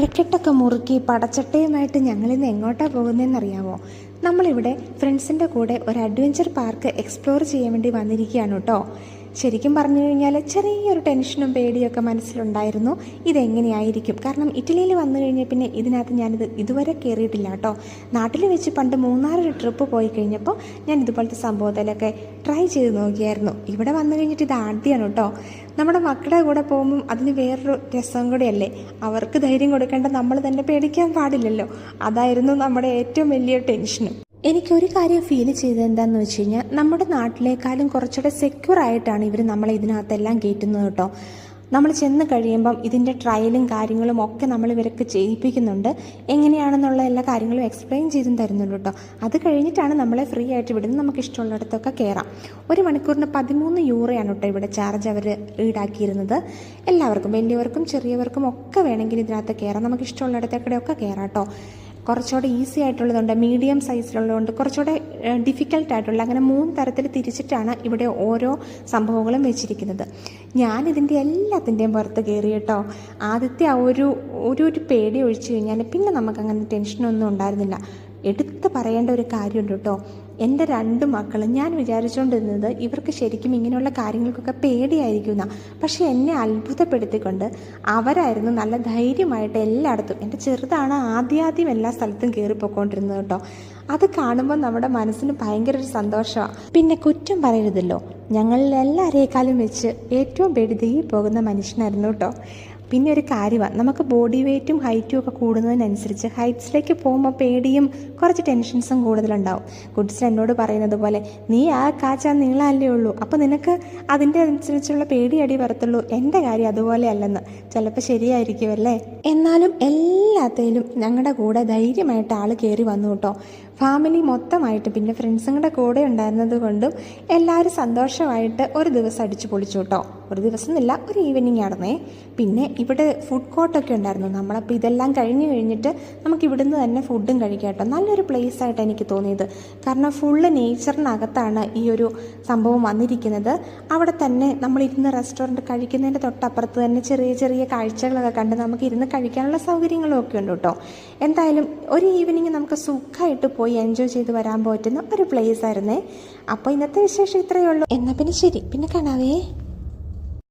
അരക്കെട്ടൊക്കെ മുറുക്കി പടച്ചട്ടയുമായിട്ട് ഞങ്ങളിന്ന് എങ്ങോട്ടാണ് പോകുന്നതെന്നറിയാമോ? നമ്മളിവിടെ ഫ്രണ്ട്സിൻ്റെ കൂടെ ഒരു അഡ്വഞ്ചർ പാർക്ക് എക്സ്പ്ലോർ ചെയ്യാൻ വേണ്ടി വന്നിരിക്കുകയാണ് കേട്ടോ. ശരിക്കും പറഞ്ഞു കഴിഞ്ഞാൽ ചെറിയൊരു ടെൻഷനും പേടിയൊക്കെ മനസ്സിലുണ്ടായിരുന്നു. ഇതെങ്ങനെയായിരിക്കും, കാരണം ഇറ്റലിയിൽ വന്നു കഴിഞ്ഞാൽ പിന്നെ ഇതിനകത്ത് ഞാനിത് ഇതുവരെ കയറിയിട്ടില്ല കേട്ടോ. നാട്ടിൽ വെച്ച് പണ്ട് മൂന്നാറൊരു ട്രിപ്പ് പോയി കഴിഞ്ഞപ്പോൾ ഞാൻ ഇതുപോലത്തെ സംഭവത്തിലൊക്കെ ട്രൈ ചെയ്ത് നോക്കിയായിരുന്നു. ഇവിടെ വന്നു കഴിഞ്ഞിട്ട് ഇത് ആദ്യമാണ് കേട്ടോ. നമ്മുടെ മക്കളുടെ കൂടെ പോകുമ്പം അതിന് വേറൊരു രസം കൂടിയല്ലേ. അവർക്ക് ധൈര്യം കൊടുക്കേണ്ട നമ്മൾ തന്നെ പേടിക്കാൻ പാടില്ലല്ലോ. അതായിരുന്നു നമ്മുടെ ഏറ്റവും വലിയ ടെൻഷനും. എനിക്കൊരു കാര്യം ഫീൽ ചെയ്തത് എന്താണെന്ന് വെച്ച് കഴിഞ്ഞാൽ, നമ്മുടെ നാട്ടിലേക്കാളും കുറച്ചുകൂടെ സെക്യൂർ ആയിട്ടാണ് ഇവർ നമ്മളെ ഇതിനകത്തെല്ലാം കയറ്റുന്നത് കേട്ടോ. നമ്മൾ ചെന്ന് കഴിയുമ്പം ഇതിൻ്റെ ട്രയലും കാര്യങ്ങളും ഒക്കെ നമ്മൾ ഇവരൊക്കെ ചെയ്യിപ്പിക്കുന്നുണ്ട്. എങ്ങനെയാണെന്നുള്ള എല്ലാ കാര്യങ്ങളും എക്സ്പ്ലെയിൻ ചെയ്തും തരുന്നുണ്ട് കേട്ടോ. അത് കഴിഞ്ഞിട്ടാണ് നമ്മളെ ഫ്രീ ആയിട്ട് വിടുന്നത്. നമുക്ക് ഇഷ്ടമുള്ളിടത്തൊക്കെ കയറാം. 1 മണിക്കൂറിന് 13 യൂറോയാണ് കേട്ടോ ഇവിടെ ചാർജ് അവർ ഈടാക്കിയിരുന്നത്. എല്ലാവർക്കും, വലിയവർക്കും ചെറിയവർക്കും ഒക്കെ വേണമെങ്കിൽ ഇതിനകത്ത് കയറാം. നമുക്ക് ഇഷ്ടമുള്ളിടത്തൊക്കെ കയറാം കേട്ടോ. കുറച്ചുകൂടെ ഈസി ആയിട്ടുള്ളതുണ്ട്, മീഡിയം സൈസിലുള്ളതുകൊണ്ട് കുറച്ചുകൂടെ ഡിഫിക്കൽട്ടായിട്ടുള്ള, അങ്ങനെ 3 തരത്തിൽ തിരിച്ചിട്ടാണ് ഇവിടെ ഓരോ സംഭവങ്ങളും വെച്ചിരിക്കുന്നത്. ഞാനിതിൻ്റെ എല്ലാത്തിൻ്റെയും പുറത്ത് കയറി കേട്ടോ. ആദ്യത്തെ ആ ഒരു പേടി ഒഴിച്ചു കഴിഞ്ഞാൽ പിന്നെ നമുക്കങ്ങനെ ടെൻഷനൊന്നും ഉണ്ടായിരുന്നില്ല. എടുത്ത് പറയേണ്ട ഒരു കാര്യമുണ്ട് കേട്ടോ. എൻ്റെ 2 മക്കളും, ഞാൻ വിചാരിച്ചുകൊണ്ടിരുന്നത് ഇവർക്ക് ശരിക്കും ഇങ്ങനെയുള്ള കാര്യങ്ങൾക്കൊക്കെ പേടിയായിരിക്കുന്ന, പക്ഷേ എന്നെ അത്ഭുതപ്പെടുത്തിക്കൊണ്ട് അവരായിരുന്നു നല്ല ധൈര്യമായിട്ട് എല്ലായിടത്തും. എൻ്റെ ചെറുതാണ് ആദ്യം എല്ലാ സ്ഥലത്തും കയറിപ്പോയിക്കൊണ്ടിരുന്നത് കേട്ടോ. അത് കാണുമ്പോൾ നമ്മുടെ മനസ്സിന് ഭയങ്കര ഒരു സന്തോഷമാണ്. പിന്നെ കുറ്റം പറയരുതല്ലോ, ഞങ്ങളിൽ എല്ലാവരേക്കാളും വെച്ച് ഏറ്റവും പേടി പോകുന്ന മനുഷ്യനായിരുന്നു കേട്ടോ. പിന്നെ ഒരു കാര്യമാണ്, നമുക്ക് ബോഡി വെയ്റ്റും ഹൈറ്റും ഒക്കെ കൂടുന്നതിനനുസരിച്ച് ഹൈറ്റ്സിലേക്ക് പോകുമ്പോൾ പേടിയും കുറച്ച് ടെൻഷൻസും കൂടുതലുണ്ടാവും. കുട്ടിസ് എന്നോട് പറയുന്നത് പോലെ, നീ ആ കാച്ച നീളമല്ലേ ഉള്ളൂ, അപ്പോൾ നിനക്ക് അതിൻ്റെ അനുസരിച്ചുള്ള പേടിയടി വരത്തുള്ളൂ. എൻ്റെ കാര്യം അതുപോലെ അല്ലെന്ന്. ചിലപ്പോൾ ശരിയായിരിക്കുമല്ലേ. എന്നാലും എല്ലാത്തിലും ഞങ്ങളുടെ കൂടെ ധൈര്യമായിട്ട് ആൾ കയറി വന്നു കേട്ടോ. ഫാമിലി മൊത്തമായിട്ട്, പിന്നെ ഫ്രണ്ട്സുങ്ങളുടെ കൂടെ ഉണ്ടായിരുന്നത് കൊണ്ടും എല്ലാവരും സന്തോഷമായിട്ട് ഒരു ദിവസം അടിച്ചു പൊളിച്ചു കേട്ടോ. ഒരു ദിവസം ഇല്ല, ഒരു ഈവനിങ് ആയിരുന്നേ. പിന്നെ ഇവിടെ ഫുഡ് കോർട്ടൊക്കെ ഉണ്ടായിരുന്നു. നമ്മളപ്പോൾ ഇതെല്ലാം കഴിഞ്ഞിട്ട് നമുക്ക് ഇവിടുന്ന് തന്നെ ഫുഡും കഴിക്കാം കേട്ടോ. നല്ലൊരു പ്ലേസ് ആയിട്ട് എനിക്ക് തോന്നിയത്. കാരണം ഫുള്ള് നേച്ചറിനകത്താണ് ഈ ഒരു സംഭവം വന്നിരിക്കുന്നത്. അവിടെ തന്നെ നമ്മളിരുന്ന് റെസ്റ്റോറൻറ്റ് കഴിക്കുന്നതിൻ്റെ തൊട്ടപ്പുറത്ത് തന്നെ ചെറിയ ചെറിയ കാഴ്ചകളൊക്കെ കണ്ട് നമുക്ക് ഇരുന്ന് കഴിക്കാനുള്ള സൗകര്യങ്ങളും ഒക്കെ ഉണ്ട് കേട്ടോ. എന്തായാലും ഒരു ഈവനിങ് നമുക്ക് സുഖമായിട്ട് പോയി എൻജോയ് ചെയ്ത് വരാൻ പറ്റുന്ന ഒരു പ്ലേസ് ആയിരുന്നേ. അപ്പോൾ ഇന്നത്തെ വിശേഷം ഇത്രയേ ഉള്ളൂ. എന്നാൽ പിന്നെ ശരി, പിന്നെ കാണാവേ.